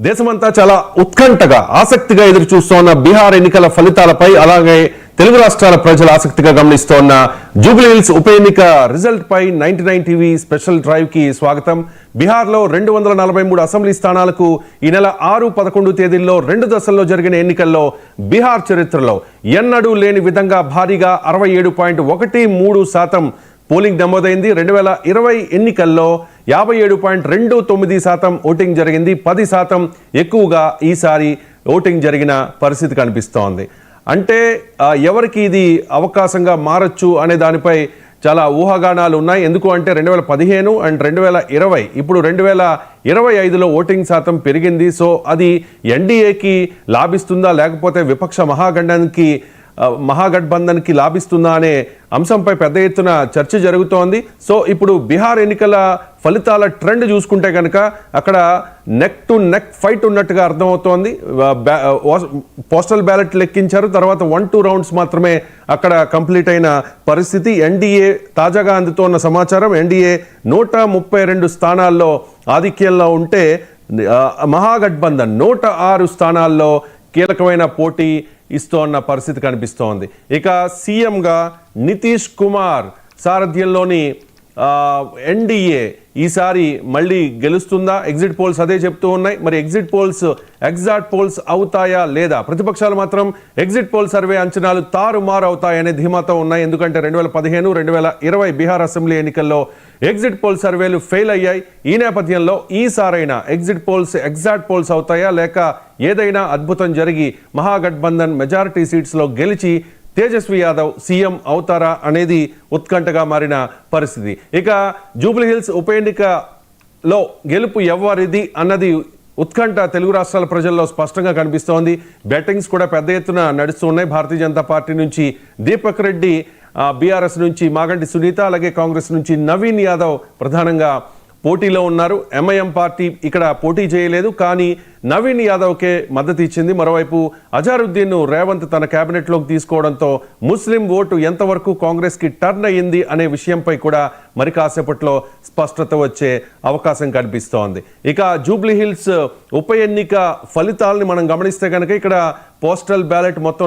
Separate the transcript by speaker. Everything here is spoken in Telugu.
Speaker 1: దేశమంతా చాలా ఉత్కంఠగా ఆసక్తిగా ఎదురు చూస్తోన్న బీహార్ ఎన్నికల ఫలితాలపై అలాగే తెలుగు రాష్ట్రాల ప్రజలు ఆసక్తిగా గమనిస్తోన్న జూబ్లీ హిల్స్ ఉప ఎన్నిక రిజల్ట్ పై 99 టీవీ స్పెషల్ డ్రైవ్ కి స్వాగతం. బీహార్లో 243 అసెంబ్లీ స్థానాలకు ఈ నెల 6, 11 తేదీల్లో 2 దశల్లో జరిగిన ఎన్నికల్లో బీహార్ చరిత్రలో ఎన్నడూ లేని విధంగా భారీగా 67.13% పోలింగ్ నమోదైంది. 2020 ఎన్నికల్లో 57.29% ఓటింగ్ జరిగింది. 10% ఎక్కువగా ఈసారి ఓటింగ్ జరిగిన పరిస్థితి కనిపిస్తోంది. అంటే ఎవరికి ఇది అవకాశంగా మారచ్చు అనే దానిపై చాలా ఊహాగానాలు ఉన్నాయి. ఎందుకు అంటే 2015 అండ్ 2020 ఇప్పుడు 2025లో ఓటింగ్ శాతం పెరిగింది. సో అది ఎన్డీఏకి లాభిస్తుందా లేకపోతే విపక్ష మహాగఠబంధన్కి లాభిస్తుందా అనే అంశంపై పెద్ద ఎత్తున చర్చ జరుగుతోంది. సో ఇప్పుడు బీహార్ ఎన్నికల ఫలితాల ట్రెండ్ చూసుకుంటే కనుక అక్కడ నెక్ టు నెక్ ఫైట్ ఉన్నట్టుగా అర్థమవుతోంది. పోస్టల్ బ్యాలెట్ లెక్కించారు, తర్వాత 1-2 రౌండ్స్ మాత్రమే అక్కడ కంప్లీట్ అయిన పరిస్థితి. ఎన్డీఏ తాజాగా అందుతోన్న సమాచారం, ఎన్డీఏ 132 స్థానాల్లో ఆధిక్యంలో ఉంటే మహాగఠబంధన్ 106 స్థానాల్లో కీలకమైన పోటీ ఇస్తోన్న పరిస్థితి కనిపిస్తోంది. ఇక సీఎంగా నితీష్ కుమార్ సారథ్యంలోని ఎన్డీఏ ఈసారి మళ్ళీ గెలుస్తుందా? ఎగ్జిట్ పోల్స్ అదే చెప్తూ ఉన్నాయి. మరి ఎగ్జిట్ పోల్స్ ఎగ్జాక్ట్ పోల్స్ అవుతాయా లేదా? ప్రతిపక్షాలు మాత్రం ఎగ్జిట్ పోల్ సర్వే అంచనాలు తారుమారు అవుతాయనే ధీమాతో ఉన్నాయి. ఎందుకంటే 2015, 2020 బీహార్ అసెంబ్లీ ఎన్నికల్లో ఎగ్జిట్ పోల్ సర్వేలు ఫెయిల్ అయ్యాయి. ఈ నేపథ్యంలో ఈసారైనా ఎగ్జిట్ పోల్స్ ఎగ్జాక్ట్ పోల్స్ అవుతాయా లేక ఏదైనా అద్భుతం జరిగి మహాగఠబంధన్ మెజారిటీ సీట్స్లో గెలిచి తేజస్వి యాదవ్ సీఎం అవుతారా అనేది ఉత్కంఠగా మారిన పరిస్థితి. ఇక జూబ్లీ హిల్స్ ఉప ఎన్నికలో గెలుపు ఎవరిది అన్నది ఉత్కంఠ తెలుగు రాష్ట్రాల ప్రజల్లో స్పష్టంగా కనిపిస్తోంది. బెట్టింగ్స్ కూడా పెద్ద ఎత్తున నడుస్తున్నాయి. భారతీయ జనతా పార్టీ నుంచి దీపక్ రెడ్డి, బీఆర్ఎస్ నుంచి మాగంటి సునీత, అలాగే కాంగ్రెస్ నుంచి నవీన్ యాదవ్ ప్రధానంగా పోటీలో ఉన్నారు. ఎంఐఎం పార్టీ ఇక్కడ పోటీ చేయలేదు, కానీ నవీన్ యాదవ్కే మద్దతు ఇచ్చింది. మరోవైపు అజారుద్దీన్ రేవంత్ తన కేబినెట్లోకి తీసుకోవడంతో ముస్లిం ఓటు ఎంతవరకు కాంగ్రెస్కి టర్న్ అయ్యింది అనే విషయంపై కూడా మరి కాసేపట్లో స్పష్టత వచ్చే అవకాశం కనిపిస్తోంది. ఇక జూబ్లీ హిల్స్ ఉప ఎన్నిక ఫలితాలని మనం గమనిస్తే కనుక ఇక్కడ పోస్టల్ బ్యాలెట్ మొత్తం